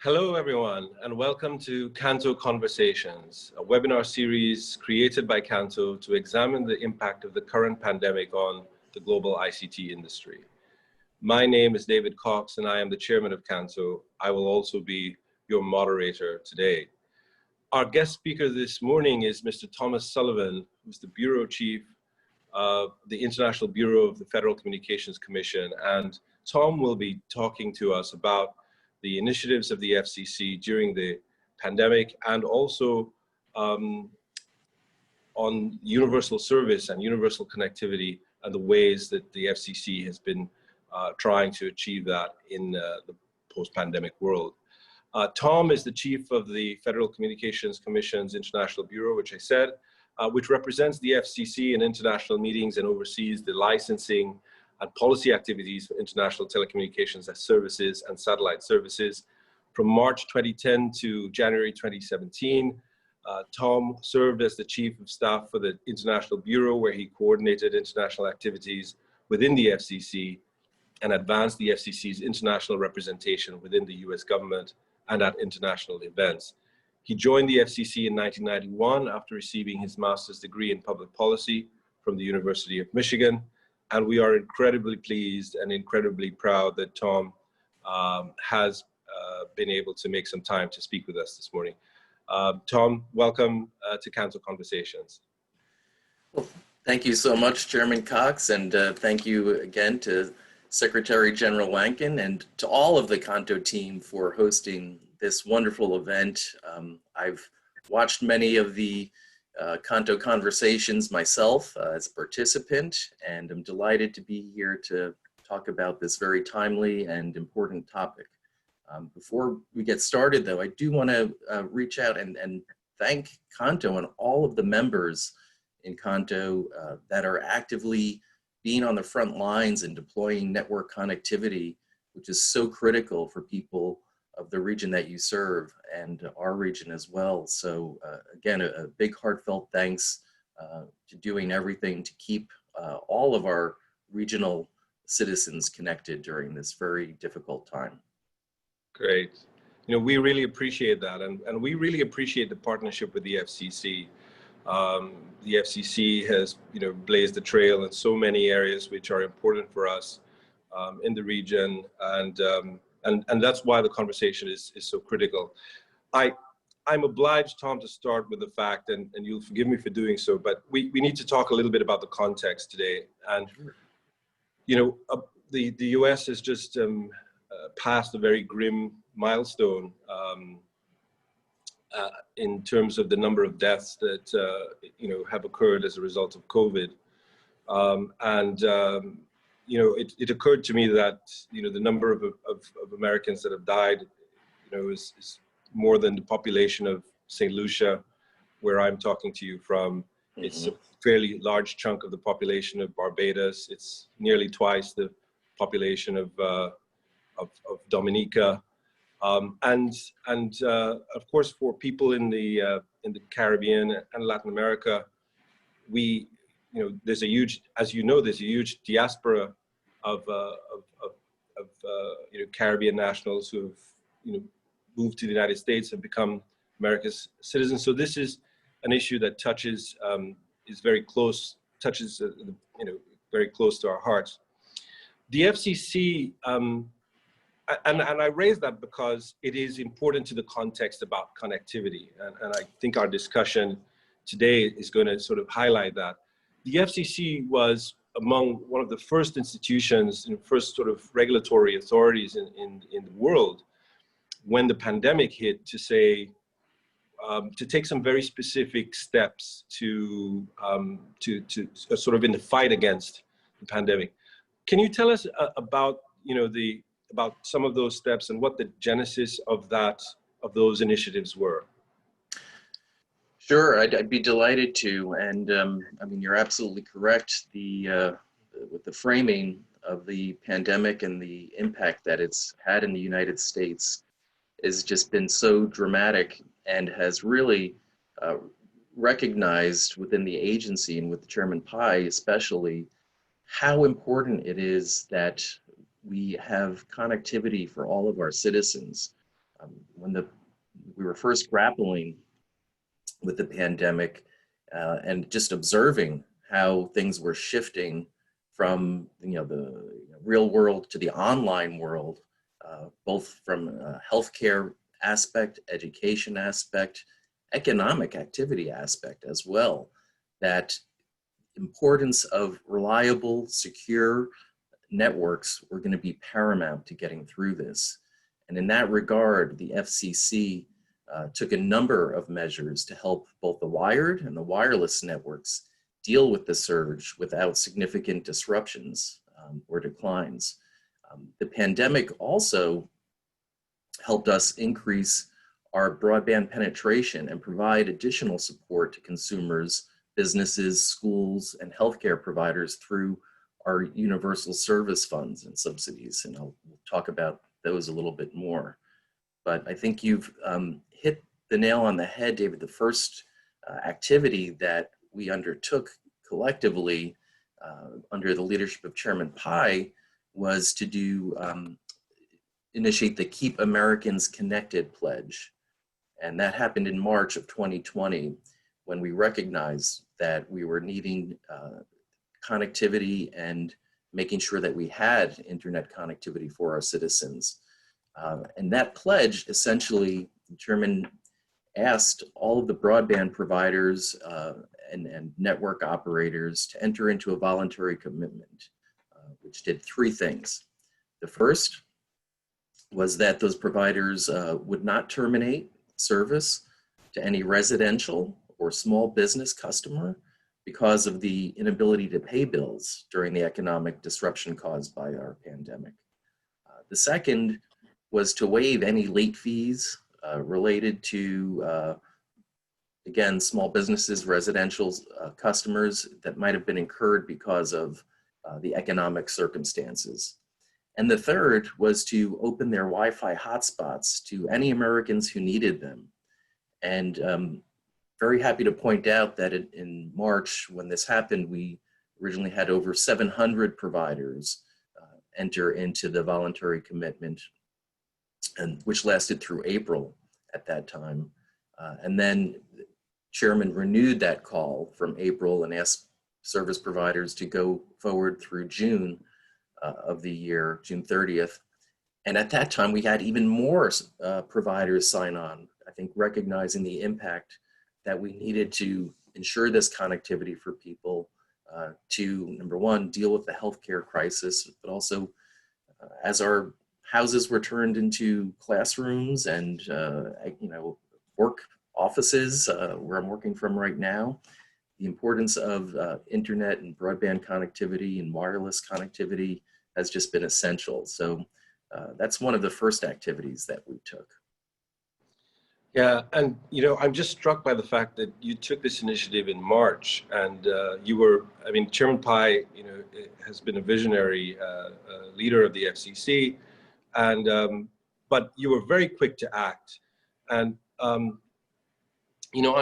Hello, everyone, and welcome to CANTO Conversations, a webinar series created by CANTO to examine the impact of the current pandemic on the global ICT industry. My name is David Cox, and I am the chairman of CANTO. I will also be your moderator today. Our guest speaker this morning is Mr. Thomas Sullivan, who's the Bureau Chief of the International Bureau of the Federal Communications Commission. And Tom will be talking to us about the initiatives of the FCC during the pandemic, and also on universal service and universal connectivity and the ways that the FCC has been trying to achieve that in the post-pandemic world. Tom is the chief of the Federal Communications Commission's International Bureau, which I said, which represents the FCC in international meetings and oversees the licensing and policy activities for international telecommunications as services and satellite services. From March 2010 to January 2017, Tom served as the Chief of Staff for the International Bureau, where he coordinated international activities within the FCC and advanced the FCC's international representation within the US government and at international events. He joined the FCC in 1991 after receiving his master's degree in public policy from the University of Michigan. And we are incredibly pleased and incredibly proud that Tom has been able to make some time to speak with us this morning. Tom, welcome to CANTO Conversations. Well, thank you so much, Chairman Cox, and thank you again to Secretary General Lankin and to all of the CANTO team for hosting this wonderful event. I've watched many of the CANTO Conversations myself as a participant, and I'm delighted to be here to talk about this very timely and important topic. Before we get started, though, I do want to reach out and thank CANTO and all of the members in CANTO that are actively being on the front lines and deploying network connectivity, which is so critical for people of the region that you serve and our region as well. So again, a big heartfelt thanks to doing everything to keep all of our regional citizens connected during this very difficult time. Great. You know, we really appreciate that, and we really appreciate the partnership with the FCC. The FCC has, blazed the trail in so many areas which are important for us in the region, and that's why the conversation is so critical. I'm obliged, Tom, to start with the fact, and you'll forgive me for doing so, but we need to talk a little bit about the context today. And, the US has just passed a very grim milestone in terms of the number of deaths that, have occurred as a result of COVID. It occurred to me that, the number of Americans that have died, is more than the population of St. Lucia, where I'm talking to you from. Mm-hmm. It's a fairly large chunk of the population of Barbados. It's nearly twice the population of Dominica. Of course, for people in the Caribbean and Latin America, there's a huge, there's a huge diaspora of Caribbean nationals who have, moved to the United States and become America's citizens. So this is an issue that touches, is very close, very close to our hearts. The FCC, and I raise that because it is important to the context about connectivity, and I think our discussion today is going to sort of highlight that. The FCC was among one of the first institutions, first sort of regulatory authorities in the world when the pandemic hit to say, to take some very specific steps to sort of in the fight against the pandemic. Can you tell us about, about some of those steps and what the genesis of those initiatives were? Sure, I'd be delighted to, and I mean, you're absolutely correct. With the framing of the pandemic and the impact that it's had in the United States has just been so dramatic and has really recognized within the agency and with Chairman Pai especially how important it is that we have connectivity for all of our citizens. When we were first grappling with the pandemic and just observing how things were shifting from the real world to the online world, both from a healthcare aspect, education aspect, economic activity aspect as well, that importance of reliable, secure networks were going to be paramount to getting through this. And in that regard, the FCC took a number of measures to help both the wired and the wireless networks deal with the surge without significant disruptions or declines. The pandemic also helped us increase our broadband penetration and provide additional support to consumers, businesses, schools, and healthcare providers through our universal service funds and subsidies. And I'll talk about those a little bit more. But I think you've hit the nail on the head, David. The first activity that we undertook collectively under the leadership of Chairman Pai was to initiate the Keep Americans Connected pledge. And that happened in March of 2020, when we recognized that we were needing connectivity and making sure that we had internet connectivity for our citizens. And that pledge, essentially, the chairman asked all of the broadband providers and network operators to enter into a voluntary commitment, which did three things. The first was that those providers would not terminate service to any residential or small business customer because of the inability to pay bills during the economic disruption caused by our pandemic. The second was to waive any late fees related to, again, small businesses, residential customers that might have been incurred because of the economic circumstances. And the third was to open their Wi-Fi hotspots to any Americans who needed them. And very happy to point out that in March, when this happened, we originally had over 700 providers enter into the voluntary commitment, and which lasted through April at that time. And then the chairman renewed that call from April and asked service providers to go forward through June of the year, June 30th. And at that time, we had even more providers sign on, I think recognizing the impact that we needed to ensure this connectivity for people to, number one, deal with the healthcare crisis, but also as our houses were turned into classrooms and work offices where I'm working from right now, the importance of internet and broadband connectivity and wireless connectivity has just been essential. So that's one of the first activities that we took. Yeah, and I'm just struck by the fact that you took this initiative in March, and Chairman Pai, has been a visionary leader of the FCC, and but you were very quick to act, and I'm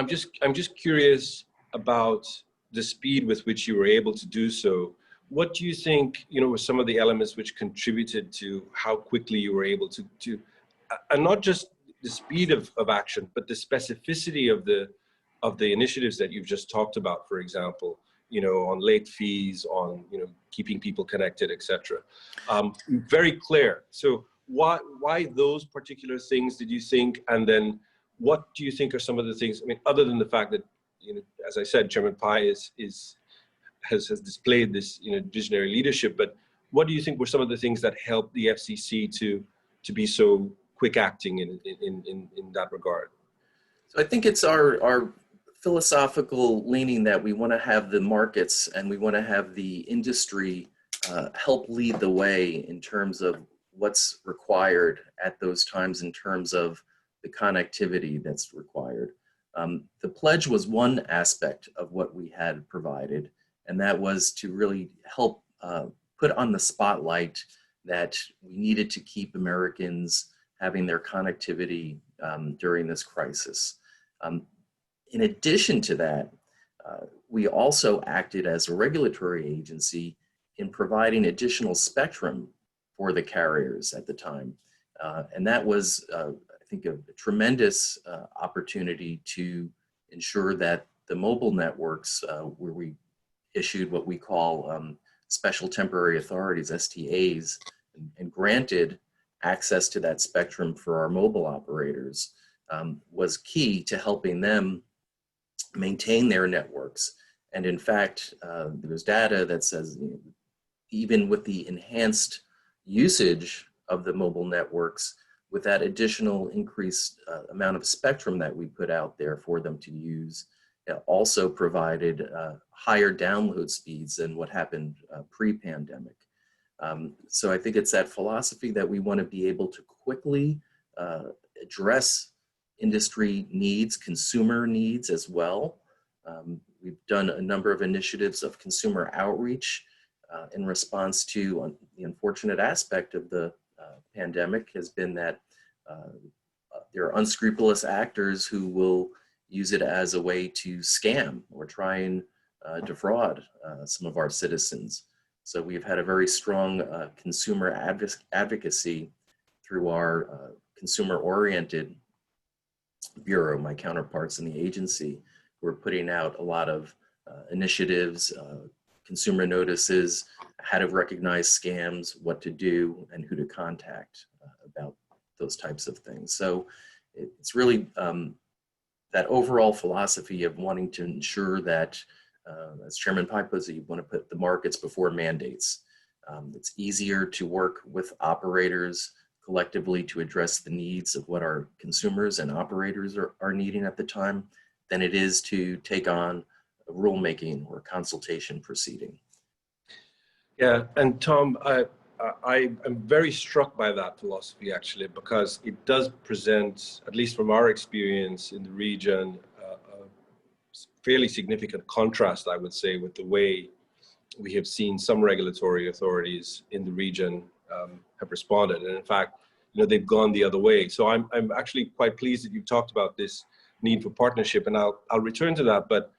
just curious about the speed with which you were able to do so. What do you think, were some of the elements which contributed to how quickly you were able to and not just the speed of action, but the specificity of the initiatives that you've just talked about, for example, on late fees, on keeping people connected, etc. Very clear. So why those particular things did you think, and then what do you think are some of the things? I mean, other than the fact that as I said, Chairman Pai has displayed this visionary leadership, but what do you think were some of the things that helped the FCC to be so quick acting in that regard? So I think it's our philosophical leaning that we want to have the markets and we want to have the industry help lead the way in terms of what's required at those times in terms of the connectivity that's required. The pledge was one aspect of what we had provided, and that was to really help put on the spotlight that we needed to keep Americans having their connectivity during this crisis. In addition to that, we also acted as a regulatory agency in providing additional spectrum for the carriers at the time. And that was, I think, a tremendous opportunity to ensure that the mobile networks, where we issued what we call special temporary authorities, STAs, and granted access to that spectrum for our mobile operators, was key to helping them maintain their networks. And in fact, there's data that says, even with the enhanced usage of the mobile networks, with that additional increased amount of spectrum that we put out there for them to use, it also provided higher download speeds than what happened pre-pandemic. So I think it's that philosophy that we want to be able to quickly address industry needs, consumer needs as well. We've done a number of initiatives of consumer outreach in response to the unfortunate aspect of the pandemic has been that there are unscrupulous actors who will use it as a way to scam or try and defraud some of our citizens. So we've had a very strong consumer advocacy through our consumer-oriented bureau, my counterparts in the agency. We're putting out a lot of initiatives, consumer notices, how to recognize scams, what to do, and who to contact about those types of things. So it's really that overall philosophy of wanting to ensure that, as Chairman Pai puts it, you want to put the markets before mandates. It's easier to work with operators collectively to address the needs of what our consumers and operators are needing at the time than it is to take on a rulemaking or consultation proceeding. Yeah, and Tom, I am very struck by that philosophy, actually, because it does present, at least from our experience in the region, a fairly significant contrast, I would say, with the way we have seen some regulatory authorities in the region have responded. And in fact, they've gone the other way. So I'm actually quite pleased that you talked about this need for partnership, and I'll return to that. But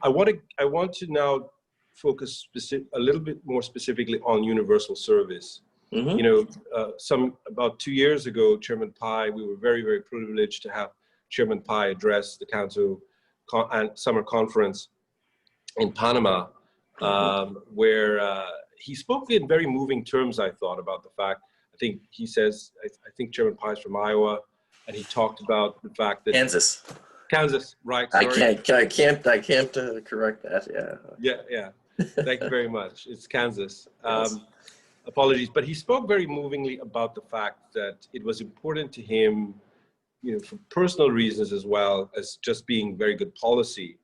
I want to now focus a little bit more specifically on universal service. Mm-hmm. About 2 years ago, Chairman Pai, we were very, very privileged to have Chairman Pai address the CANTO Summer Conference in Panama, where he spoke in very moving terms, I thought, about the fact, I think Chairman Pai is from Iowa, and he talked about the fact that Kansas, right? Sorry. I can't correct that. Yeah. Thank you very much. It's Kansas. Yes. Apologies, but he spoke very movingly about the fact that it was important to him, for personal reasons as well as just being very good policy,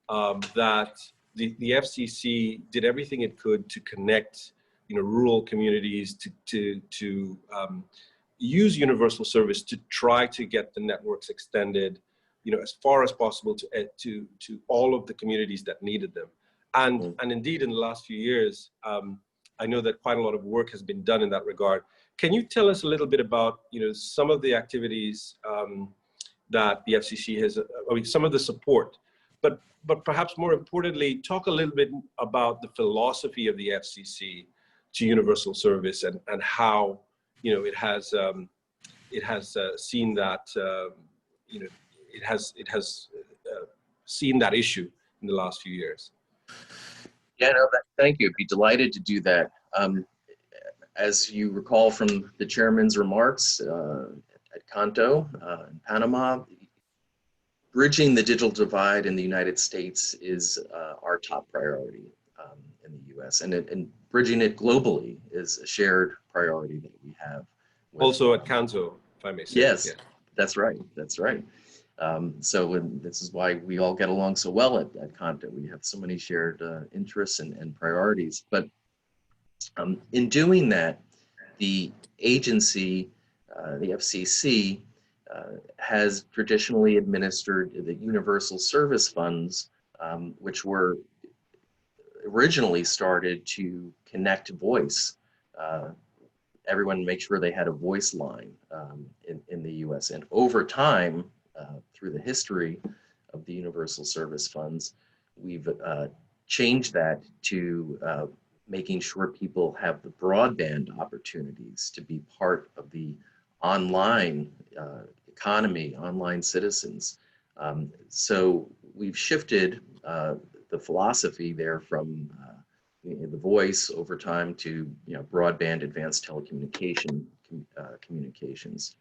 that the FCC did everything it could to connect, rural communities to use universal service to try to get the networks extended, as far as possible to all of the communities that needed them. And indeed, in the last few years, I know that quite a lot of work has been done in that regard. Can you tell us a little bit about, some of the activities that the FCC has, some of the support, but perhaps more importantly, talk a little bit about the philosophy of the FCC to universal service and how, it has seen that, it has seen that issue in the last few years. Yeah, no, thank you. I'd be delighted to do that. As you recall from the chairman's remarks at CANTO in Panama, bridging the digital divide in the United States is our top priority in the U.S. And bridging it globally is a shared priority that we have. Also at CANTO, if I may say. Yes, yeah. That's right. So this is why we all get along so well at CANTO. We have so many shared interests and priorities. But in doing that, the agency, the FCC, has traditionally administered the universal service funds, which were originally started to connect voice. Everyone make sure they had a voice line in the U.S. And over time, through the history of the universal service funds, we've changed that to making sure people have the broadband opportunities to be part of the online economy, online citizens. So we've shifted the philosophy there from the voice over time to broadband advanced telecommunication communications.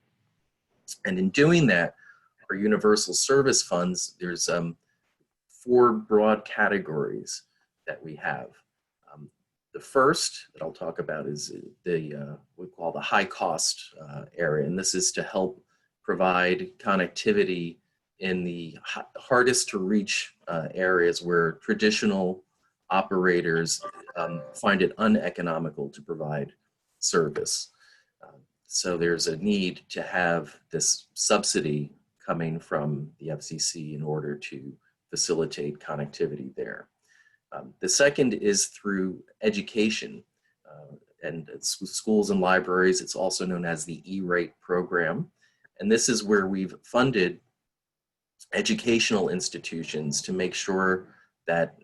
And in doing that, our universal service funds, there's 4 broad categories that we have. The first that I'll talk about is the we call the high cost area, and this is to help provide connectivity in the hardest to reach areas where traditional operators find it uneconomical to provide service. So there's a need to have this subsidy coming from the FCC in order to facilitate connectivity there. The second is through education, and it's schools and libraries. It's also known as the E-rate program. And this is where we've funded educational institutions to make sure that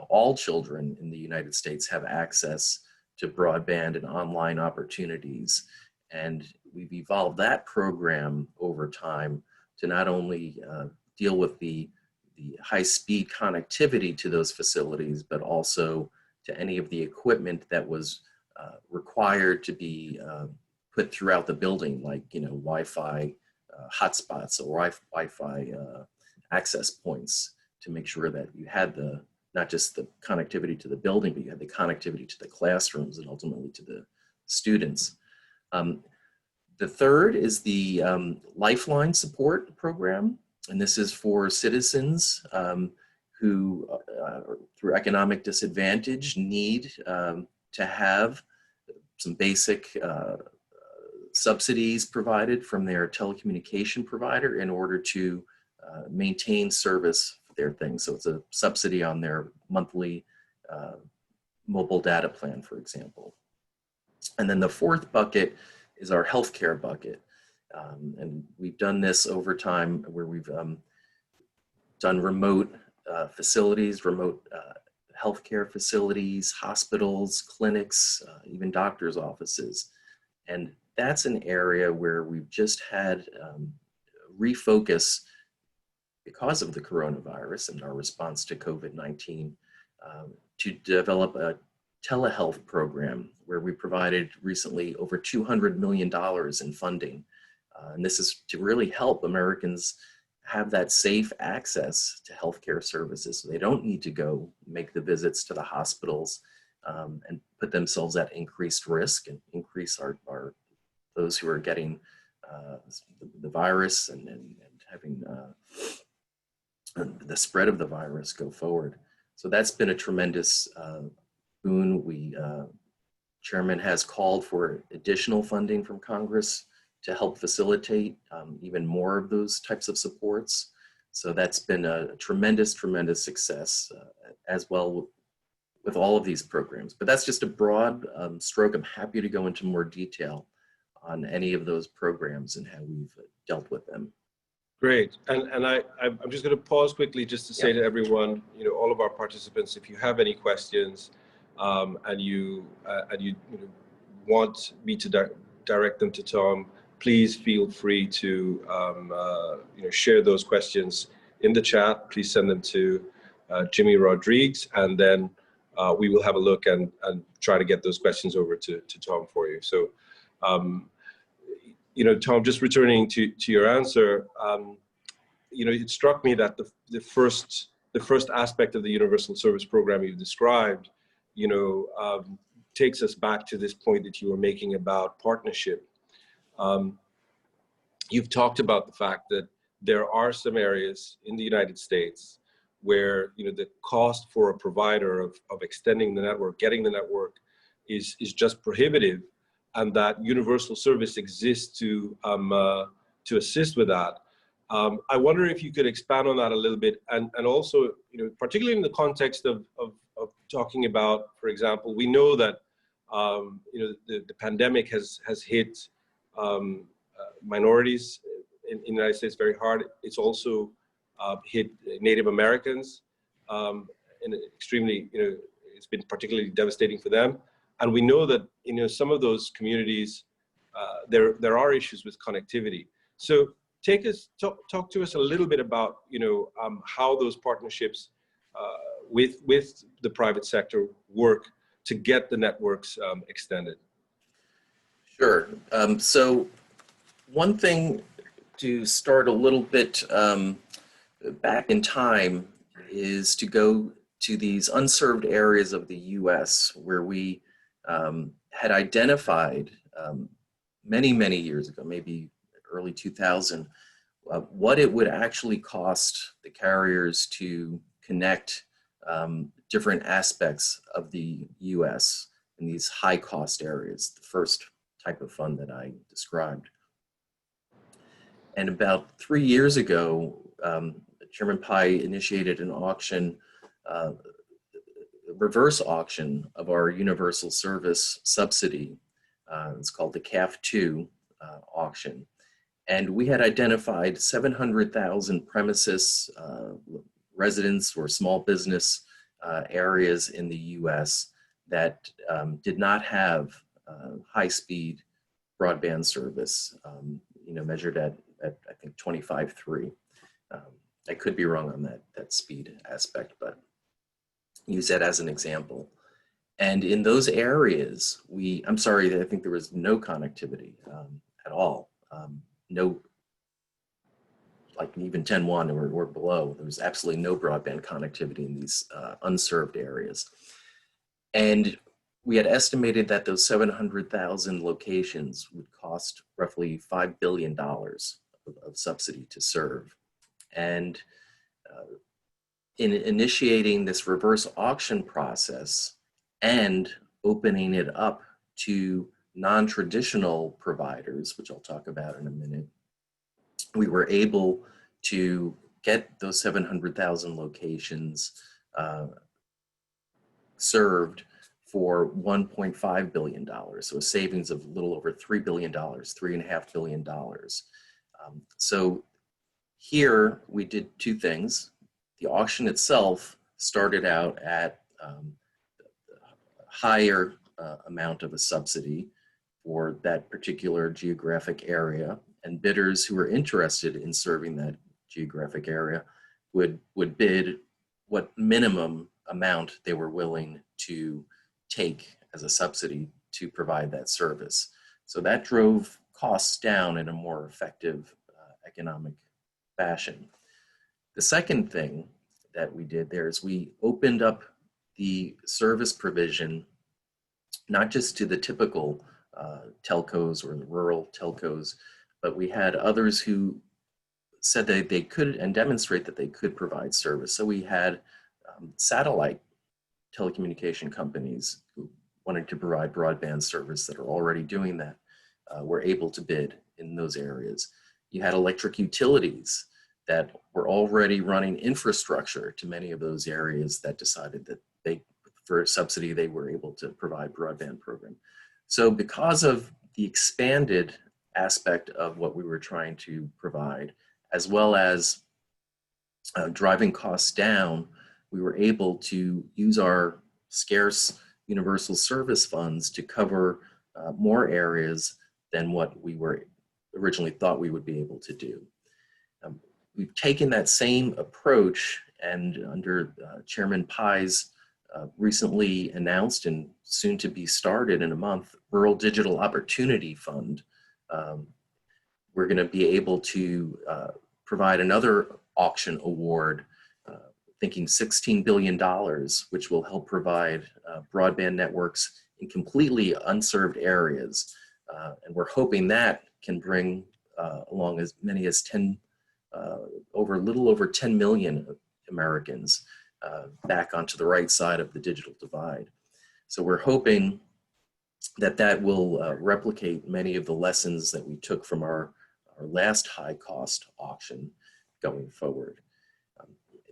all children in the United States have access to broadband and online opportunities. And we've evolved that program over time to not only deal with the high-speed connectivity to those facilities, but also to any of the equipment that was required to be put throughout the building, like Wi-Fi hotspots or Wi-Fi access points, to make sure that you had not just the connectivity to the building, but you had the connectivity to the classrooms and ultimately to the students. The third is the Lifeline Support Program, and this is for citizens who, through economic disadvantage, need to have some basic subsidies provided from their telecommunication provider in order to maintain service for their things. So it's a subsidy on their monthly mobile data plan, for example. And then the fourth bucket is our healthcare bucket. And we've done this over time where we've done remote facilities, remote healthcare facilities, hospitals, clinics, even doctors' offices. And that's an area where we've just had refocus because of the coronavirus and our response to COVID-19 to develop a telehealth program where we provided recently over $200 million in funding. And this is to really help Americans have that safe access to healthcare services, so they don't need to go make the visits to the hospitals and put themselves at increased risk and increase those who are getting the virus and having the spread of the virus go forward. So that's been a tremendous boon. Chairman has called for additional funding from Congress to help facilitate even more of those types of supports. So that's been a tremendous, tremendous success as well with all of these programs. But that's just a broad stroke. I'm happy to go into more detail on any of those programs and how we've dealt with them. Great, and I'm just going to pause quickly just to say to everyone, all of our participants, if you have any questions and you want me to direct them to Tom, please feel free to share those questions in the chat. Please send them to Jimmy Rodriguez, and then we will have a look and try to get those questions over to Tom for you. So, Tom, just returning to your answer, it struck me that the first aspect of the Universal Service Program you described, takes us back to this point that you were making about partnership. You've talked about the fact that there are some areas in the United States where the cost for a provider of extending the network, getting the network, is just prohibitive, and that universal service exists to assist with that. I wonder if you could expand on that a little bit, and also, particularly in the context of talking about, for example, we know that the pandemic has hit minorities in the United States very hard. It's also hit Native Americans in extremely, it's been particularly devastating for them. And we know that some of those communities, there are issues with connectivity. So talk to us a little bit about, how those partnerships with the private sector work to get the networks extended. Sure. So one thing to start a little bit back in time is to go to these unserved areas of the U.S. where we had identified many, many years ago, maybe early 2000, what it would actually cost the carriers to connect different aspects of the U.S. in these high-cost areas, the first type of fund that I described. And about 3 years ago, Chairman Pai initiated an auction, reverse auction of our universal service subsidy. It's called the Caf2 Auction. And we had identified 700,000 premises, residents or small business areas in the US that did not have high-speed broadband service, measured at I think 25.3. I could be wrong on that speed aspect, but use that as an example. And in those areas, I'm sorry, I think there was no connectivity at all. No, like even 10.1 or below, there was absolutely no broadband connectivity in these unserved areas. And we had estimated that those 700,000 locations would cost roughly $5 billion of subsidy to serve. And in initiating this reverse auction process and opening it up to non-traditional providers, which I'll talk about in a minute, we were able to get those 700,000 locations served for $1.5 billion, so a savings of a little over $3 billion, $3.5 billion. So here we did two things. The auction itself started out at a higher amount of a subsidy for that particular geographic area, and bidders who were interested in serving that geographic area would bid what minimum amount they were willing to take as a subsidy to provide that service. So that drove costs down in a more effective economic fashion. The second thing that we did there is we opened up the service provision not just to the typical telcos or the rural telcos, but we had others who said that they could and demonstrate that they could provide service. So we had satellite telecommunication companies who wanted to provide broadband service that are already doing that, were able to bid in those areas. You had electric utilities that were already running infrastructure to many of those areas that decided that for a subsidy, they were able to provide broadband program. So because of the expanded aspect of what we were trying to provide, as well as driving costs down, we were able to use our scarce universal service funds to cover more areas than what we were originally thought we would be able to do. We've taken that same approach, and under Chairman Pai's recently announced and soon to be started in a month, Rural Digital Opportunity Fund, we're going to be able to provide another auction award, thinking $16 billion, which will help provide broadband networks in completely unserved areas. And we're hoping that can bring along as many as a little over 10 million Americans back onto the right side of the digital divide. So we're hoping that that will replicate many of the lessons that we took from our last high cost auction going forward.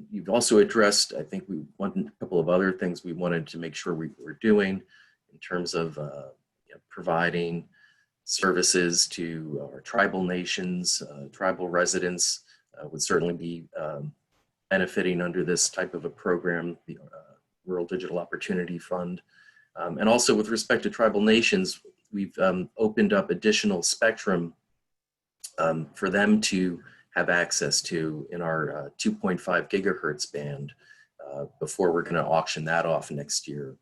You've also addressed, I think a couple of other things we wanted to make sure we were doing in terms of providing services to our tribal nations, tribal residents would certainly be benefiting under this type of a program, the Rural Digital Opportunity Fund. And also with respect to tribal nations, we've opened up additional spectrum for them to have access to in our 2.5 gigahertz band before we're going to auction that off next year.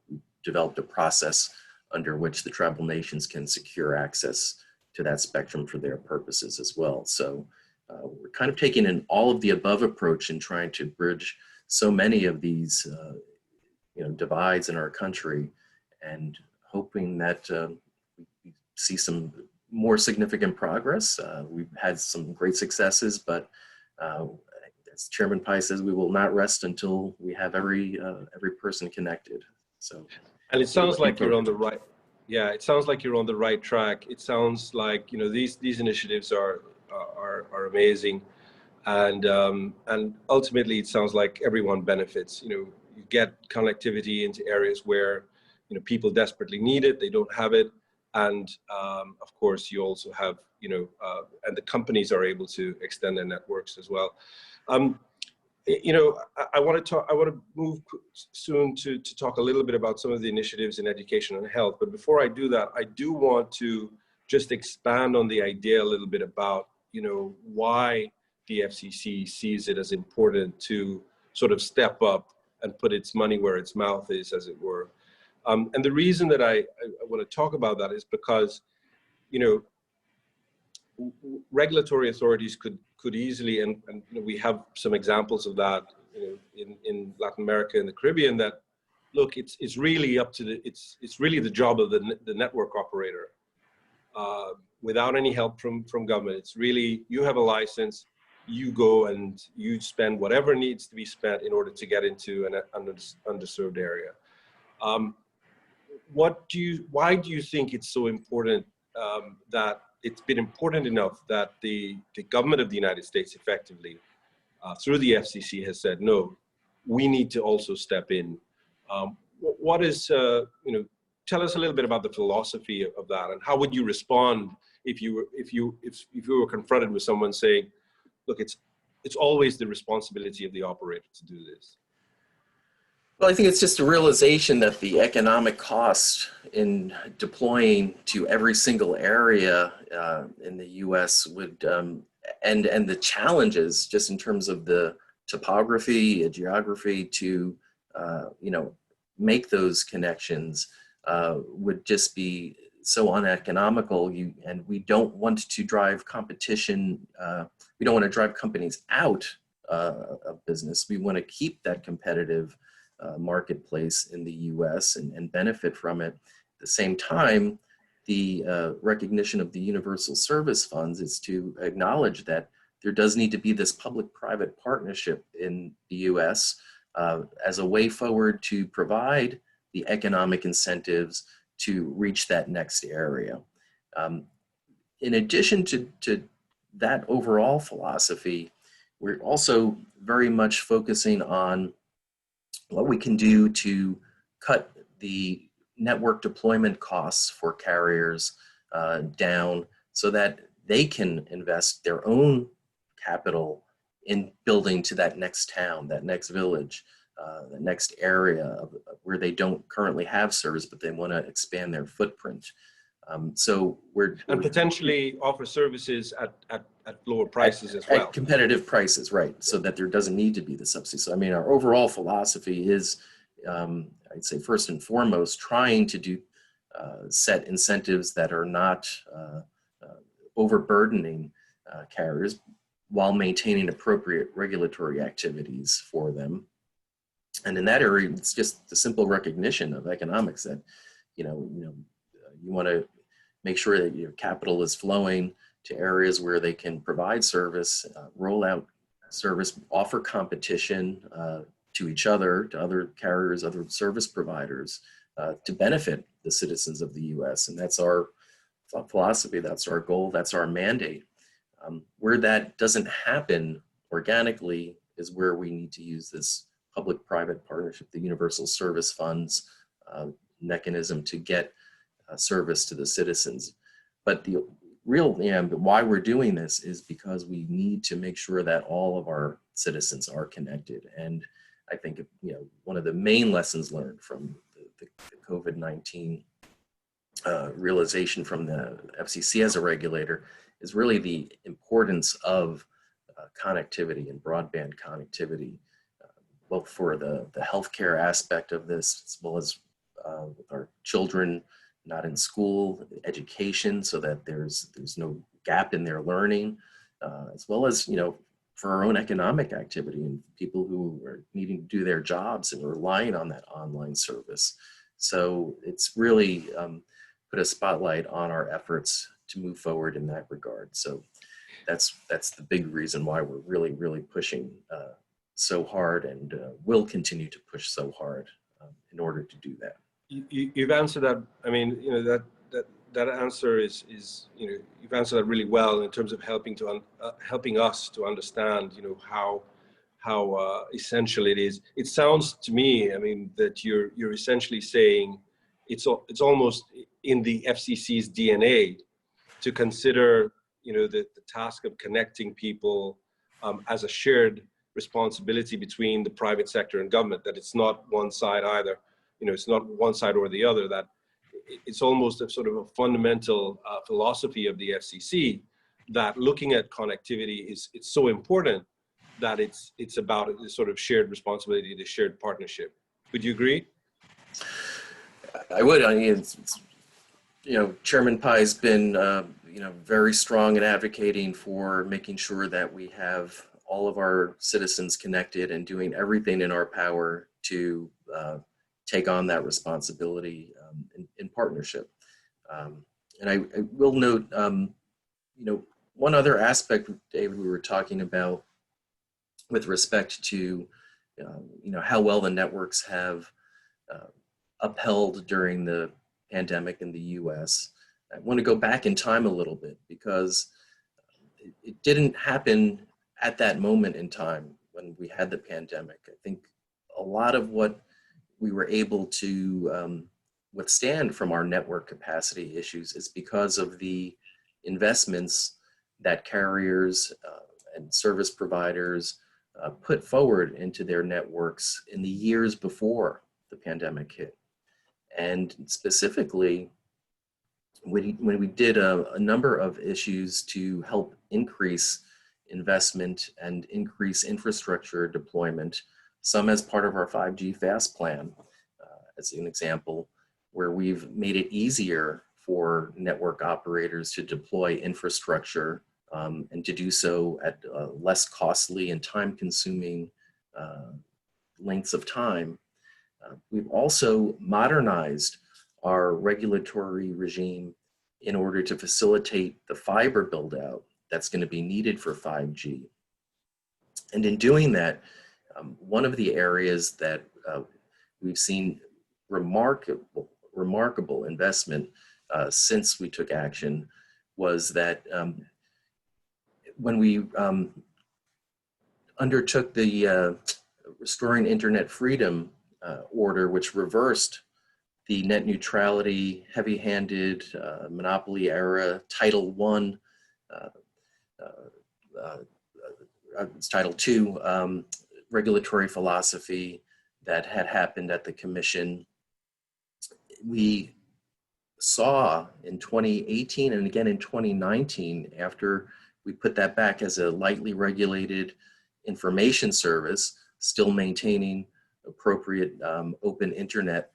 We developed a process under which the tribal nations can secure access to that spectrum for their purposes as well. So we're kind of taking an all of the above approach and trying to bridge so many of these divides in our country, and hoping that we see some more significant progress. We've had some great successes, but as Chairman Pai says, we will not rest until we have every person connected. So, and it sounds like you're on the right. Yeah, it sounds like you're on the right track. It sounds like these initiatives are amazing, and ultimately it sounds like everyone benefits. You get connectivity into areas where people desperately need it, they don't have it, and of course you also have and the companies are able to extend their networks as well. I want to move soon to talk a little bit about some of the initiatives in education and health. But before I do that, I do want to just expand on the idea a little bit about, why the FCC sees it as important to sort of step up and put its money where its mouth is, as it were. And the reason that I want to talk about that is because, regulatory authorities could easily, and we have some examples of that in Latin America and the Caribbean, that look, it's really up to it's really the job of the network operator, without any help from government. It's really, you have a license, you go and you spend whatever needs to be spent in order to get into an underserved area. Why do you think it's so important that it's been important enough that the government of the United States effectively, through the FCC, has said, no, we need to also step in? What is, tell us a little bit about the philosophy of that, and how would you respond if you were confronted with someone saying, look, it's always the responsibility of the operator to do this? Well, I think it's just a realization that the economic cost in deploying to every single area in the U.S. would, and the challenges just in terms of the topography, geography to, make those connections would just be so uneconomical. And we don't want to drive competition. We don't want to drive companies out of business. We want to keep that competitive marketplace in the U.S. and benefit from it. At the same time, the recognition of the universal service funds is to acknowledge that there does need to be this public-private partnership in the U.S. As a way forward to provide the economic incentives to reach that next area. In addition to that overall philosophy, we're also very much focusing on what we can do to cut the network deployment costs for carriers down so that they can invest their own capital in building to that next town, that next village, the next area where they don't currently have service, but they want to expand their footprint. So we're potentially offer services at lower prices as well. At competitive prices, right? So that there doesn't need to be the subsidy. So I mean, our overall philosophy is, I'd say first and foremost, trying to do set incentives that are not overburdening carriers while maintaining appropriate regulatory activities for them. And in that area, it's just the simple recognition of economics that, you want to make sure that your capital is flowing to areas where they can provide service, roll out service, offer competition to each other, to other carriers, other service providers, to benefit the citizens of the U.S. And that's our philosophy, that's our goal, that's our mandate. Where that doesn't happen organically is where we need to use this public-private partnership, the universal service funds mechanism to get service to the citizens. But the real why we're doing this is because we need to make sure that all of our citizens are connected. And I think one of the main lessons learned from the COVID-19 realization from the FCC as a regulator is really the importance of connectivity and broadband connectivity, both for the healthcare aspect of this, as well as with our children not in school, education, so that there's no gap in their learning, as well as, for our own economic activity and people who are needing to do their jobs and relying on that online service. So it's really put a spotlight on our efforts to move forward in that regard. So that's the big reason why we're really pushing so hard, and will continue to push so hard in order to do that. You've answered that. I mean, that answer is you've answered that really well in terms of helping us to understand how essential it is. It sounds to me, I mean, that you're essentially saying it's almost in the FCC's DNA to consider the task of connecting people as a shared responsibility between the private sector and government, that it's not one side either, it's not one side or the other, that it's almost a sort of a fundamental philosophy of the FCC that looking at connectivity it's so important that it's about this sort of shared responsibility, this shared partnership. Would you agree? I would. I mean, it's Chairman Pai's been very strong in advocating for making sure that we have all of our citizens connected and doing everything in our power to take on that responsibility in partnership. And I will note, one other aspect, David, we were talking about with respect to, how well the networks have upheld during the pandemic in the U.S. I want to go back in time a little bit, because it didn't happen at that moment in time when we had the pandemic. I think a lot of what we were able to withstand from our network capacity issues is because of the investments that carriers and service providers put forward into their networks in the years before the pandemic hit. And specifically, when we did a number of issues to help increase investment and increase infrastructure deployment, some as part of our 5G FAST plan, as an example, where we've made it easier for network operators to deploy infrastructure and to do so at less costly and time-consuming lengths of time. We've also modernized our regulatory regime in order to facilitate the fiber build-out that's going to be needed for 5G. And in doing that, one of the areas that we've seen remarkable investment since we took action was that when we undertook the Restoring Internet Freedom order, which reversed the net neutrality, heavy-handed, monopoly era, Title Title II regulatory philosophy that had happened at the Commission. We saw in 2018 and again in 2019, after we put that back as a lightly regulated information service, still maintaining appropriate open internet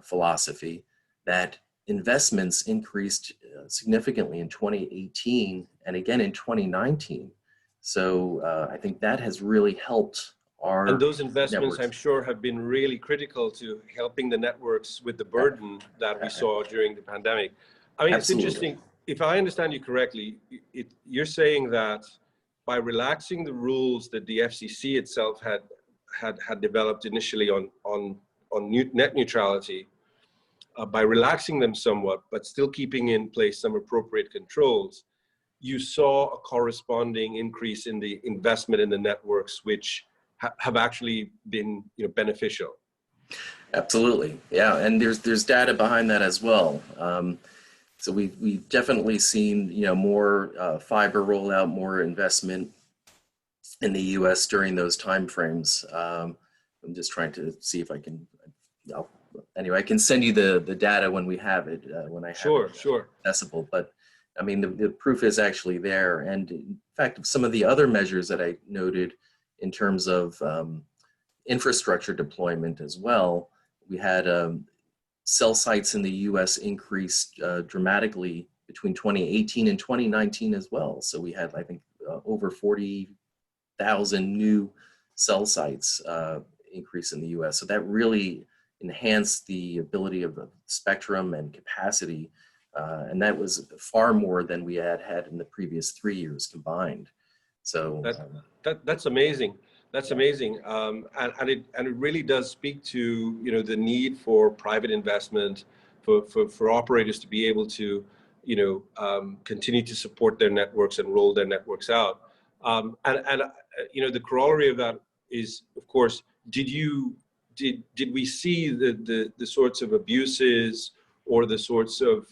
philosophy, that investments increased significantly in 2018 and again in 2019. So I think that has really helped our And those investments, networks. I'm sure, have been really critical to helping the networks with the burden that we saw during the pandemic. I mean, Absolutely. It's interesting. If I understand you correctly, you're saying that by relaxing the rules that the FCC itself had developed initially on net neutrality, by relaxing them somewhat, but still keeping in place some appropriate controls, you saw a corresponding increase in the investment in the networks, which have actually been beneficial. Absolutely, yeah, and there's data behind that as well. So we've definitely seen more fiber rollout, more investment in the U.S. during those timeframes. I'm just trying to see if I can. Anyway, I can send you the data when we have it. When I have it Sure. accessible, but I mean, the proof is actually there. And in fact, some of the other measures that I noted in terms of infrastructure deployment as well, we had cell sites in the US increased dramatically between 2018 and 2019 as well. So we had, I think, over 40,000 new cell sites increase in the US. So that really enhanced the ability of the spectrum and capacity. And that was far more than we had in the previous 3 years combined. So that's amazing. That's amazing, and it really does speak to, you know, the need for private investment, for operators to be able to, you know, continue to support their networks and roll their networks out. And you know, the corollary of that is, of course, did we see the sorts of abuses or the sorts of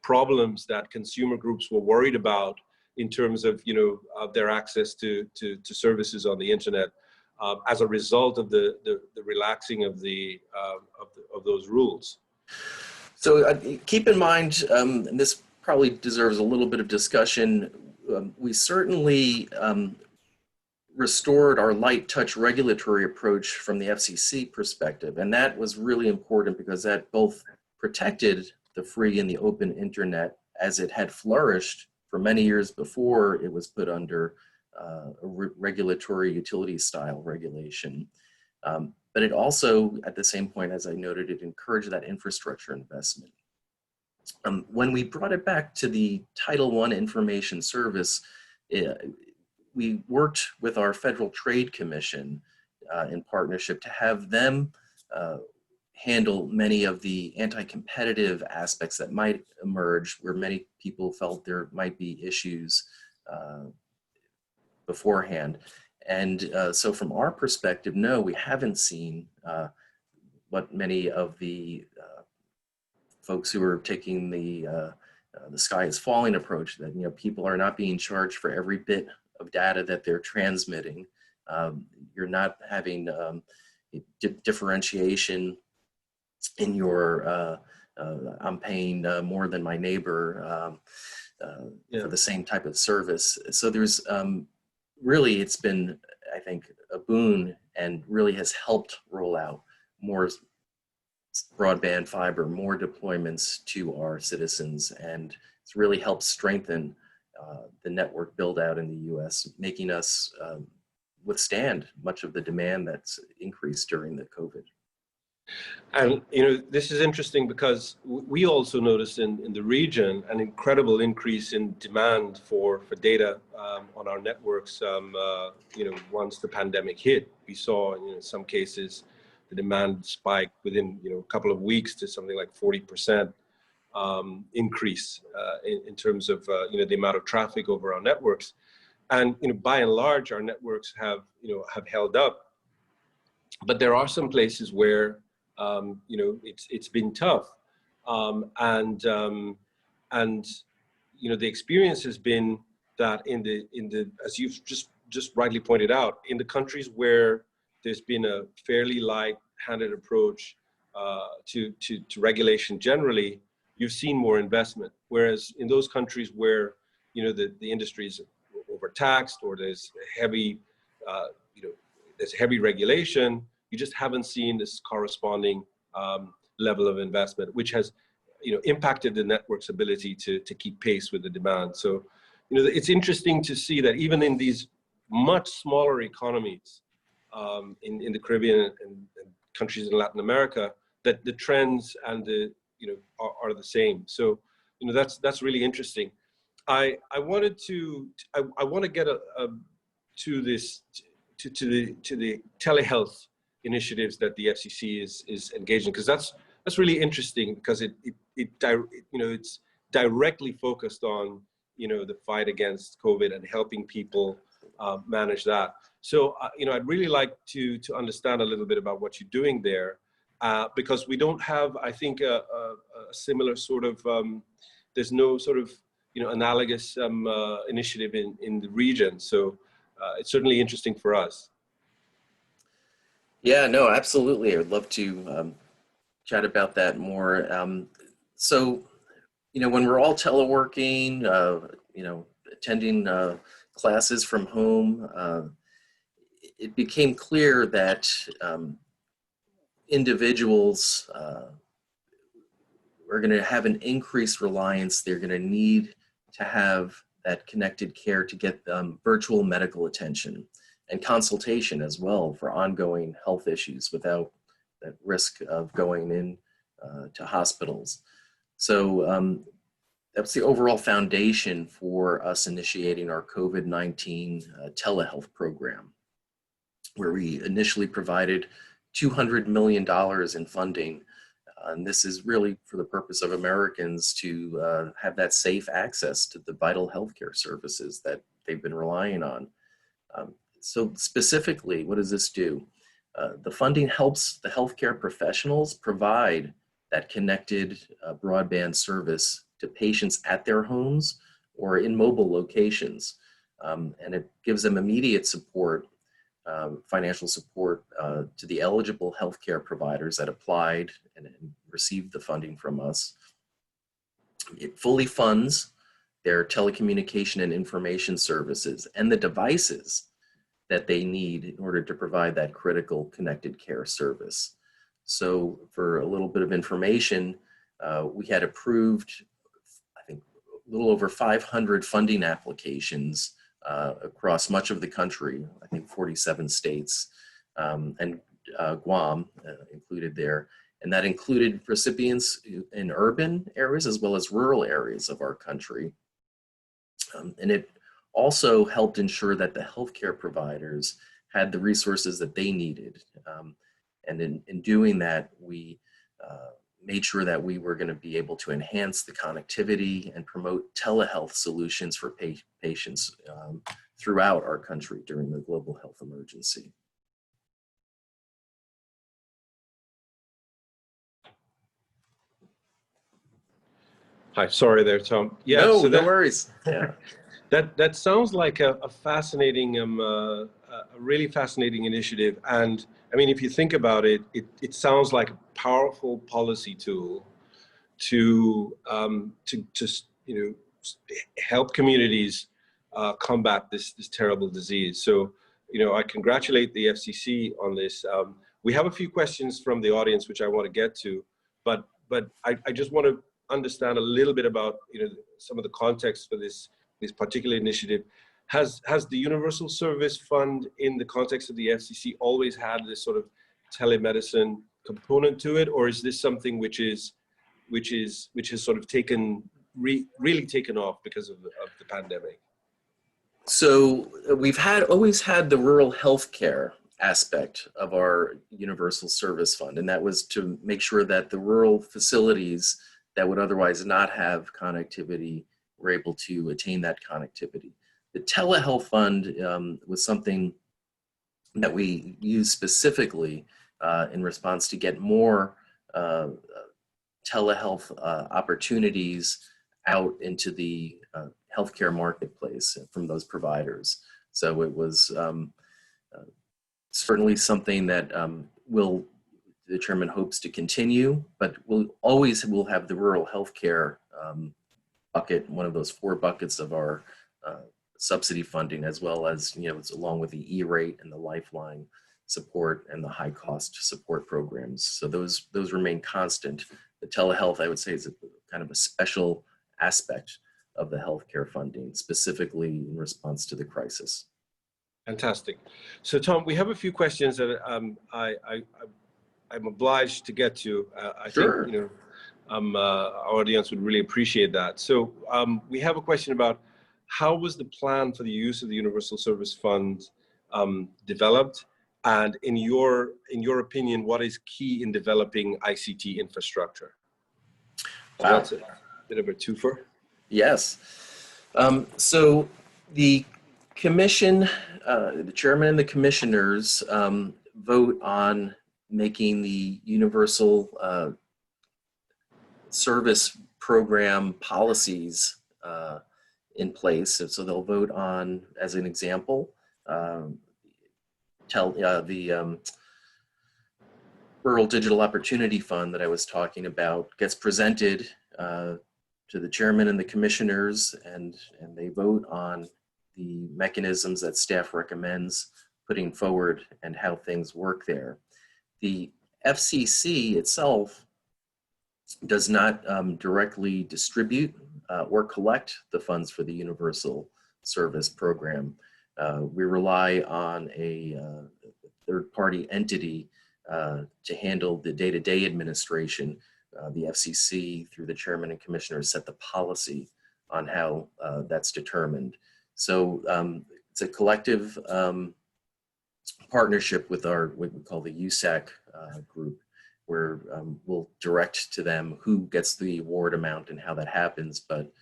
problems that consumer groups were worried about in terms of, you know, their access to services on the internet as a result of the relaxing of those rules? So keep in mind, and this probably deserves a little bit of discussion, we certainly restored our light touch regulatory approach from the FCC perspective. And that was really important because that both protected the free and the open internet as it had flourished for many years before it was put under a regulatory utility style regulation. But it also, at the same point, as I noted, it encouraged that infrastructure investment. When we brought it back to the Title I information service, we worked with our Federal Trade Commission in partnership to have them handle many of the anti-competitive aspects that might emerge, where many people felt there might be issues beforehand. And so from our perspective, no, we haven't seen what many of the folks who are taking the sky is falling approach, that, you know, people are not being charged for every bit of data that they're transmitting. You're not having differentiation in your, I'm paying more than my neighbor for the same type of service. So there's really, it's been, I think, a boon and really has helped roll out more broadband fiber, more deployments to our citizens, and it's really helped strengthen the network build out in the US, making us withstand much of the demand that's increased during the COVID. And, you know, this is interesting because we also noticed in the region an incredible increase in demand for data on our networks. You know, once the pandemic hit, we saw, you know, in some cases the demand spiked within, you know, a couple of weeks to something like 40% increase in terms of, you know, the amount of traffic over our networks. And, you know, by and large, our networks have, you know, have held up. But there are some places where, you know, it's been tough, and you know, the experience has been that in the as you've just rightly pointed out, in the countries where there's been a fairly light-handed approach to regulation generally, you've seen more investment. Whereas in those countries where, you know, the industry is overtaxed or there's heavy, you know, there's heavy regulation, you just haven't seen this corresponding level of investment, which has, you know, impacted the network's ability to keep pace with the demand. So, you know, it's interesting to see that even in these much smaller economies in the Caribbean and countries in Latin America, that the trends and the, you know, are the same. So, you know, that's really interesting. I want to get to the telehealth initiatives that the FCC is engaging, because that's really interesting, because it you know, it's directly focused on, you know, the fight against COVID and helping people manage that. So you know, I'd really like to understand a little bit about what you're doing there, because we don't have, I think, a similar sort of there's no sort of, you know, analogous initiative in the region. So it's certainly interesting for us. Yeah, no, absolutely. I would love to chat about that more. So, when we're all teleworking, attending classes from home, it became clear that individuals are going to have an increased reliance. They're going to need to have that connected care to get virtual medical attention and consultation as well for ongoing health issues without that risk of going in to hospitals. So that's the overall foundation for us initiating our COVID-19 telehealth program, where we initially provided $200 million in funding. And this is really for the purpose of Americans to have that safe access to the vital healthcare services that they've been relying on. So specifically, what does this do? The funding helps the healthcare professionals provide that connected broadband service to patients at their homes or in mobile locations. And it gives them immediate support, financial support to the eligible healthcare providers that applied and received the funding from us. It fully funds their telecommunication and information services and the devices that they need in order to provide that critical connected care service. So for a little bit of information, we had approved, I think, a little over 500 funding applications across much of the country, I think 47 states, and Guam included there. And that included recipients in urban areas as well as rural areas of our country. And it also helped ensure that the healthcare providers had the resources that they needed. And in doing that, we made sure that we were going to be able to enhance the connectivity and promote telehealth solutions for patients throughout our country during the global health emergency. Hi, sorry there, Tom. Yeah, no worries. Yeah. That sounds like a fascinating, a really fascinating initiative. And I mean, if you think about it, it sounds like a powerful policy tool to help communities combat this terrible disease. So, I congratulate the FCC on this. We have a few questions from the audience which I want to get to, but I just want to understand a little bit about some of the context for this particular initiative. Has the Universal Service Fund, in the context of the FCC, always had this sort of telemedicine component to it, or is this something which has sort of really taken off because of the pandemic? So we've always had the rural healthcare aspect of our Universal Service Fund, and that was to make sure that the rural facilities that would otherwise not have connectivity were able to attain that connectivity. The telehealth fund was something that we used specifically in response to get more telehealth opportunities out into the healthcare marketplace from those providers. So it was certainly something that the chairman hopes to continue, but we'll have the rural healthcare bucket, one of those 4 buckets of our subsidy funding, as well as, it's along with the E-rate and the Lifeline support and the high cost support programs. So those remain constant. The telehealth, I would say, is a kind of a special aspect of the healthcare funding, specifically in response to the crisis. Fantastic. So Tom, we have a few questions that I'm obliged to get to. I Sure. think our audience would really appreciate that. So we have a question about how was the plan for the use of the Universal Service Fund developed, and in your opinion, what is key in developing ICT infrastructure? So that's a bit of a twofer. Yes. So the commission, the chairman and the commissioners vote on making the Universal Service Program policies in place. So they'll vote on, as an example, the Rural Digital Opportunity Fund that I was talking about gets presented to the chairman and the commissioners, and they vote on the mechanisms that staff recommends putting forward and how things work there. The FCC itself does not directly distribute or collect the funds for the Universal Service Program. We rely on a third-party entity to handle the day-to-day administration. The FCC, through the chairman and commissioners, set the policy on how that's determined. So it's a collective partnership with our, what we call the USAC group, where we'll direct to them who gets the award amount and how that happens. But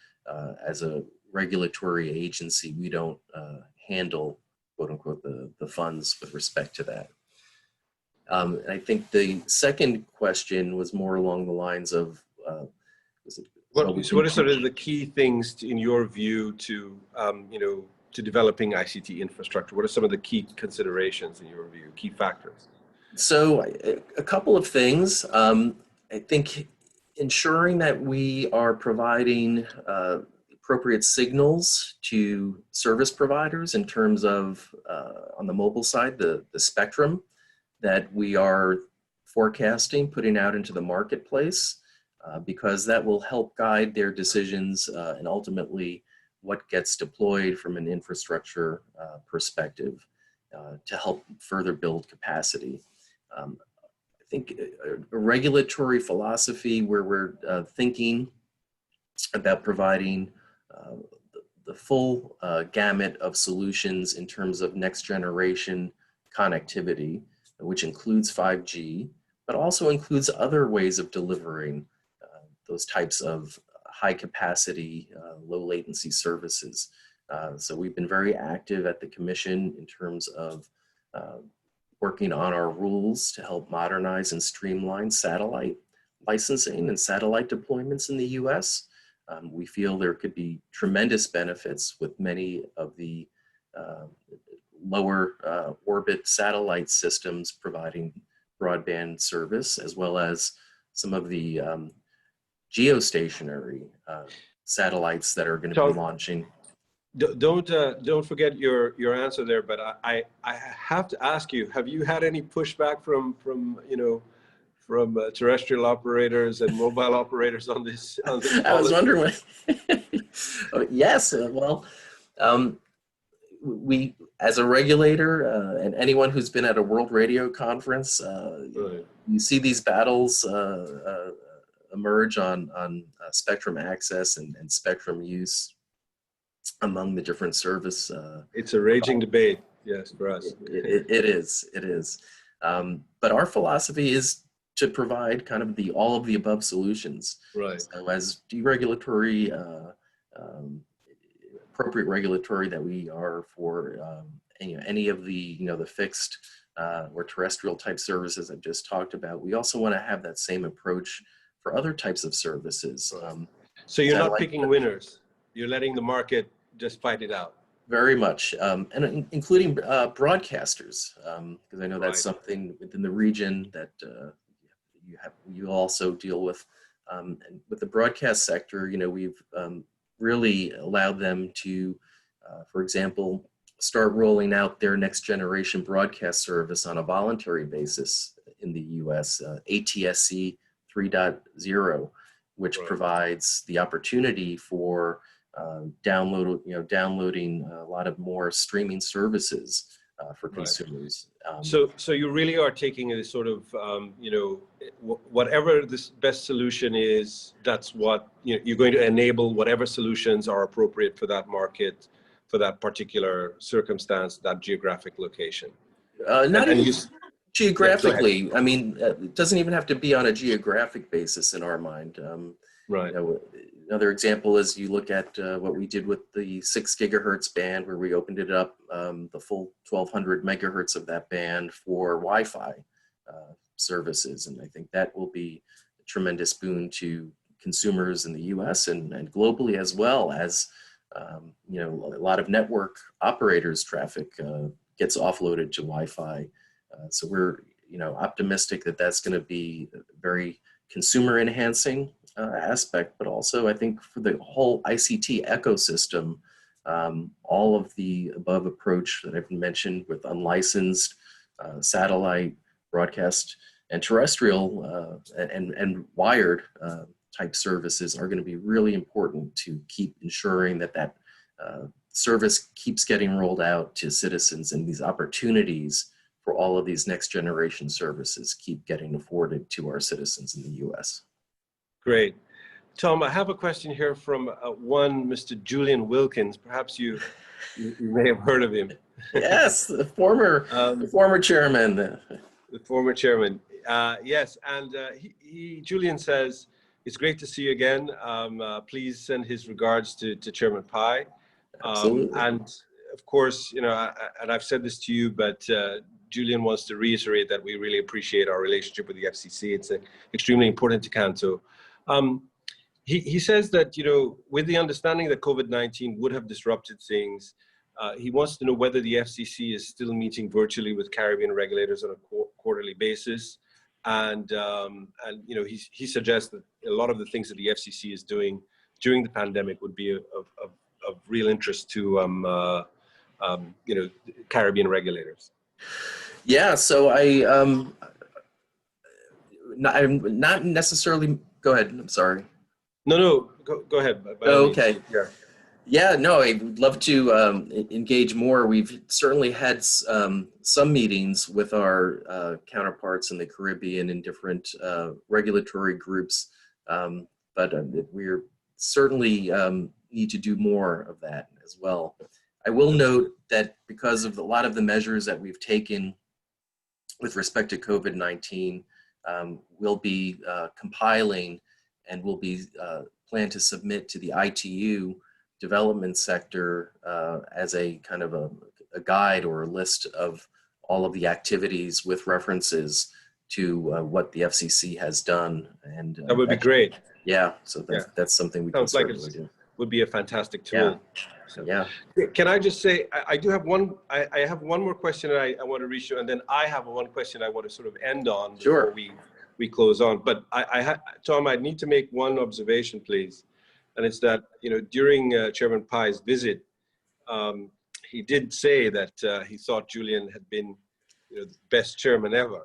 as a regulatory agency, we don't handle, quote unquote, the funds with respect to that. And I think the second question was more along the lines of, what are sort of the key things in your view to, to developing ICT infrastructure? What are some of the key considerations in your view, key factors? So a couple of things. I think ensuring that we are providing appropriate signals to service providers in terms of, on the mobile side, the spectrum that we are forecasting, putting out into the marketplace, because that will help guide their decisions and ultimately what gets deployed from an infrastructure perspective to help further build capacity. I think a regulatory philosophy where we're thinking about providing the full gamut of solutions in terms of next generation connectivity, which includes 5G, but also includes other ways of delivering those types of high capacity, low latency services. So we've been very active at the Commission in terms of working on our rules to help modernize and streamline satellite licensing and satellite deployments in the US. We feel there could be tremendous benefits with many of the lower orbit satellite systems providing broadband service, as well as some of the geostationary satellites that are going to be launching. Don't forget your answer there, but I have to ask you: have you had any pushback from terrestrial operators and mobile operators on this? I was wondering. Yes, well, we, as a regulator, and anyone who's been at a World Radio Conference, right, you see these battles emerge on spectrum access and spectrum use among the different service. It's a raging debate, yes, for us. It is. But our philosophy is to provide kind of all of the above solutions. Right. So as deregulatory, appropriate regulatory that we are for any of the the fixed or terrestrial type services I've just talked about, we also want to have that same approach for other types of services. So you're not picking winners. You're letting the market just fight it out. Very much, and including broadcasters, because I know that's something within the region that you also deal with. And with the broadcast sector, we've really allowed them to, for example, start rolling out their next generation broadcast service on a voluntary basis in the U.S., ATSC 3.0, which provides the opportunity for downloading a lot of more streaming services for consumers. So you really are taking a sort of whatever this best solution is, that's what you're going to enable, whatever solutions are appropriate for that market, for that particular circumstance, that geographic location. Not even geographically. I mean, it doesn't even have to be on a geographic basis in our mind. Right. Another example is you look at what we did with the 6 gigahertz band, where we opened it up, the full 1200 megahertz of that band for Wi-Fi services. And I think that will be a tremendous boon to consumers in the US and globally, as well as, a lot of network operators traffic gets offloaded to Wi-Fi. So we're, optimistic that that's going to be very consumer enhancing aspect, but also I think for the whole ICT ecosystem, all of the above approach that I've mentioned with unlicensed satellite, broadcast, and terrestrial and wired type services are going to be really important to keep ensuring that that service keeps getting rolled out to citizens, and these opportunities for all of these next generation services keep getting afforded to our citizens in the U.S. Great. Tom, I have a question here from one Mr. Julian Wilkins. Perhaps you may have heard of him. Yes, the former chairman. The former chairman. Yes, and Julian says, it's great to see you again. Please send his regards to Chairman Pai. Absolutely. And of course, you know, and I've said this to you, but Julian wants to reiterate that we really appreciate our relationship with the FCC. It's extremely important to CANTO. He says that, you know, with the understanding that COVID-19 would have disrupted things, he wants to know whether the FCC is still meeting virtually with Caribbean regulators on a quarterly basis. And you know, he suggests that a lot of the things that the FCC is doing during the pandemic would be of real interest to, you know, Caribbean regulators. Yeah, so I'm not necessarily, go ahead, I'm sorry. No, go ahead. Okay. Yeah. Yeah, no, I'd love to engage more. We've certainly had some meetings with our counterparts in the Caribbean in different regulatory groups, but we're certainly need to do more of that as well. I will note that because of a lot of the measures that we've taken with respect to COVID-19, we'll be compiling and we'll be plan to submit to the ITU development sector as a kind of a guide or a list of all of the activities with references to what the FCC has done. And that would be great. Yeah, so that's something we Sounds can like certainly do. Would be a fantastic tool. So, yeah. Can I just say, I do have one, I have one more question that I want to reach you, and then I have one question I want to sort of end on before we close on. But Tom, I need to make one observation, please. And it's that, you know, during Chairman Pai's visit, he did say that he thought Julian had been, you know, the best chairman ever.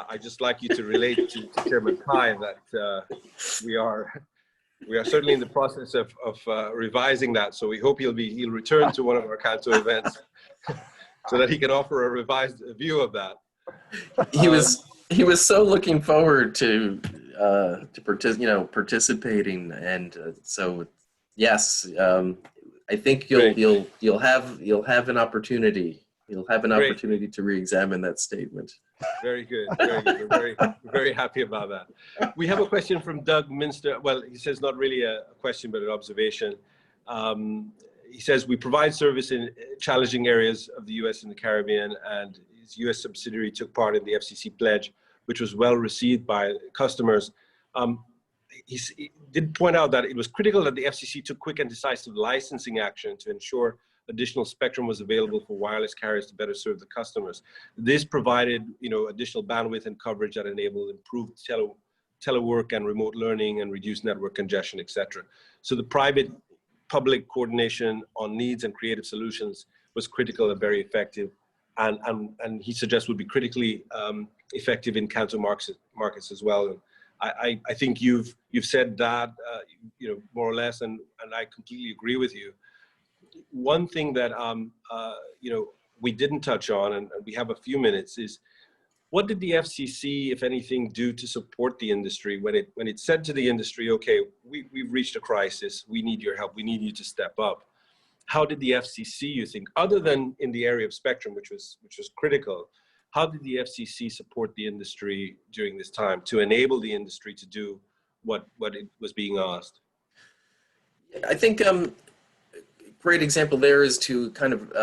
I'd just like you to relate to Chairman Pai that we are certainly in the process of revising that. So we hope he'll return to one of our CANTO events so that he can offer a revised view of that. He was so looking forward to participating, and so yes, I think you'll have an opportunity. You'll have an opportunity to re-examine that statement. Very good. Very good. We're very happy about that. We have a question from Doug Minster. Well, he says not really a question, but an observation. He says, we provide service in challenging areas of the U.S. and the Caribbean, and his U.S. subsidiary took part in the FCC pledge, which was well received by customers. He did point out that it was critical that the FCC took quick and decisive licensing action to ensure additional spectrum was available for wireless carriers to better serve the customers. This provided, you know, additional bandwidth and coverage that enabled improved telework and remote learning and reduced network congestion, etc. So the private-public coordination on needs and creative solutions was critical and very effective, and he suggests would be critically effective in CANTO markets as well. And I think you've said that, you know, more or less, and I completely agree with you. One thing that you know, we didn't touch on, and we have a few minutes, is what did the FCC, if anything, do to support the industry when it said to the industry, okay, we've reached a crisis, we need your help, we need you to step up? How did the FCC, you think, other than in the area of spectrum, which was critical, how did the FCC support the industry during this time to enable the industry to do what it was being asked? I think great example there is to kind of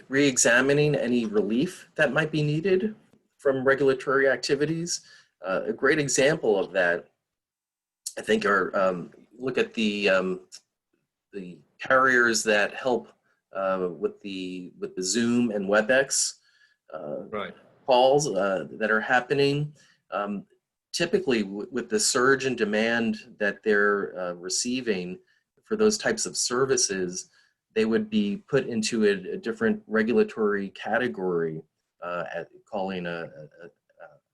re-examining any relief that might be needed from regulatory activities. A great example of that, I think, are look at the carriers that help with the Zoom and WebEx calls that are happening. typically with the surge in demand that they're receiving for those types of services, they would be put into a different regulatory category, calling a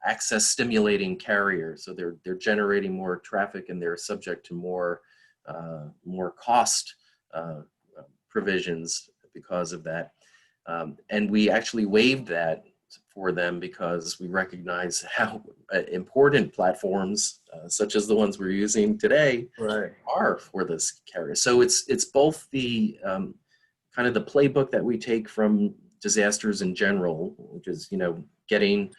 access stimulating carrier. So they're generating more traffic and they're subject to more cost provisions because of that. And we actually waived that for them because we recognize how important platforms such as the ones we're using today are for this carrier. So it's both the kind of the playbook that we take from disasters in general, which is, you know, getting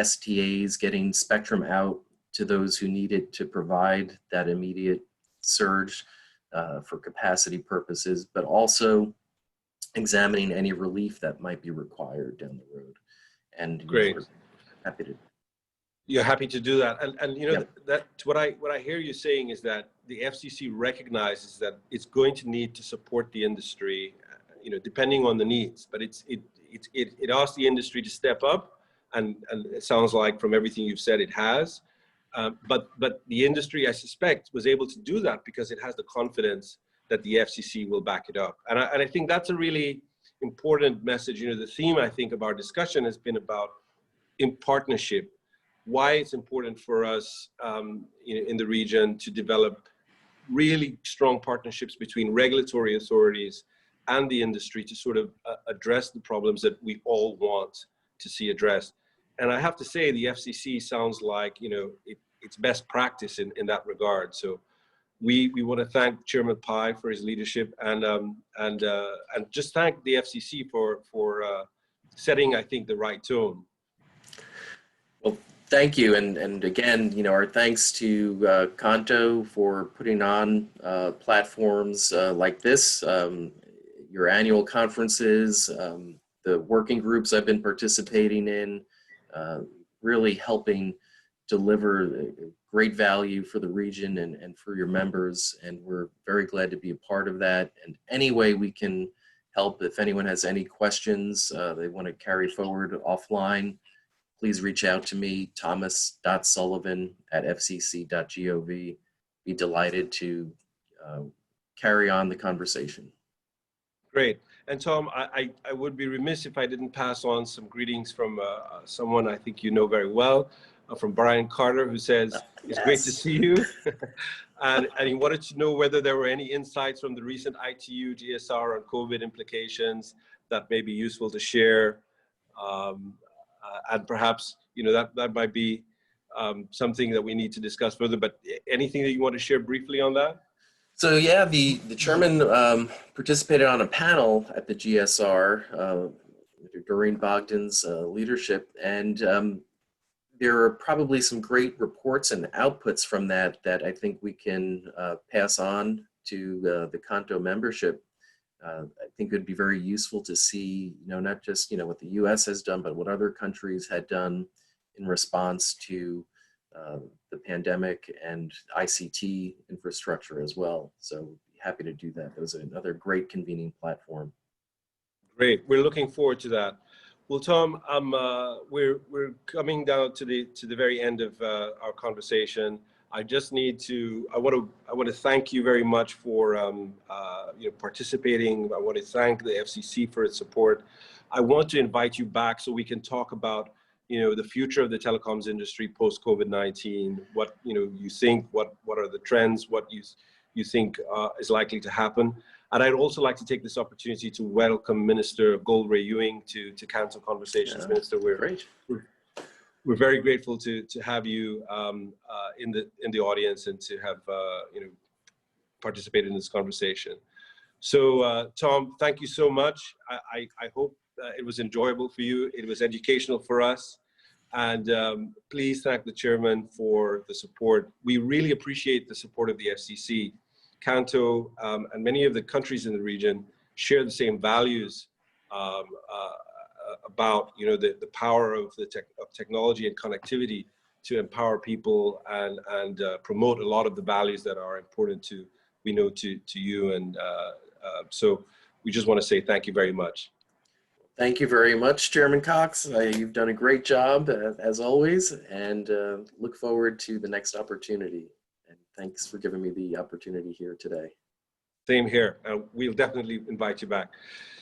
STAs, getting spectrum out to those who need it to provide that immediate surge for capacity purposes, but also examining any relief that might be required down the road. And Great. We're happy to. You're happy to do that, and you know, Yep. that what I hear you saying is that the FCC recognizes that it's going to need to support the industry, you know, depending on the needs. But it asks the industry to step up, and it sounds like from everything you've said, it has. But the industry, I suspect, was able to do that because it has the confidence that the FCC will back it up. And I think that's a really important message. You know, the theme, I think, of our discussion has been about in partnership, why it's important for us in the region to develop really strong partnerships between regulatory authorities and the industry to sort of address the problems that we all want to see addressed. And I have to say, the FCC sounds like, you know, it's best practice in that regard. So we want to thank Chairman Pai for his leadership and just thank the FCC for setting, I think, the right tone. Well, thank you. And again, you know, our thanks to CANTO for putting on platforms like this, your annual conferences, the working groups I've been participating in, really helping deliver great value for the region and for your members. And we're very glad to be a part of that. And any way we can help, if anyone has any questions they want to carry forward offline, please reach out to me, thomas.sullivan@fcc.gov. Be delighted to carry on the conversation. Great. And Tom, I would be remiss if I didn't pass on some greetings from someone I think you know very well, from Brian Carter, who says, it's great to see you. and he wanted to know whether there were any insights from the recent ITU GSR on COVID implications that may be useful to share. And perhaps, you know, that might be something that we need to discuss further, but anything that you want to share briefly on that? So yeah, the chairman participated on a panel at the GSR, Doreen Bogdan's leadership, and there are probably some great reports and outputs from that I think we can pass on to the CANTO membership. I think it would be very useful to see, you know, not just, you know, what the US has done, but what other countries had done in response to the pandemic and ICT infrastructure as well. So happy to do that. That was another great convening platform. Great. We're looking forward to that. Well, Tom, we're coming down to the very end of our conversation. I just need to, I want to thank you very much for you know, participating. I want to thank the FCC for its support. I want to invite you back so we can talk about, you know, the future of the telecoms industry post COVID-19. What, you know, you think, what are the trends? What you think is likely to happen? And I'd also like to take this opportunity to welcome Minister Goldray Ewing to CANTO Conversations. Yeah. Minister, we're very grateful to have you in the audience and to have you know, participated in this conversation. So Tom, thank you so much. I hope it was enjoyable for you. It was educational for us. And please thank the chairman for the support. We really appreciate the support of the FCC. CANTO and many of the countries in the region share the same values about, you know, the power of technology and connectivity to empower people and promote a lot of the values that are important to, we know, to you. And so we just want to say thank you very much. Thank you very much, Chairman Cox. You've done a great job, as always, and look forward to the next opportunity. And thanks for giving me the opportunity here today. Same here. We'll definitely invite you back.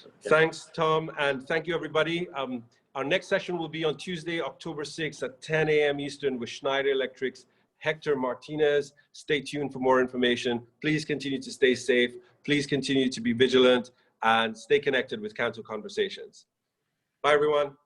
Okay. Thanks, Tom, and thank you, everybody. Our next session will be on Tuesday, October 6th at 10 a.m. Eastern with Schneider Electric's Hector Martinez. Stay tuned for more information. Please continue to stay safe. Please continue to be vigilant and stay connected with CANTO Conversations. Bye, everyone.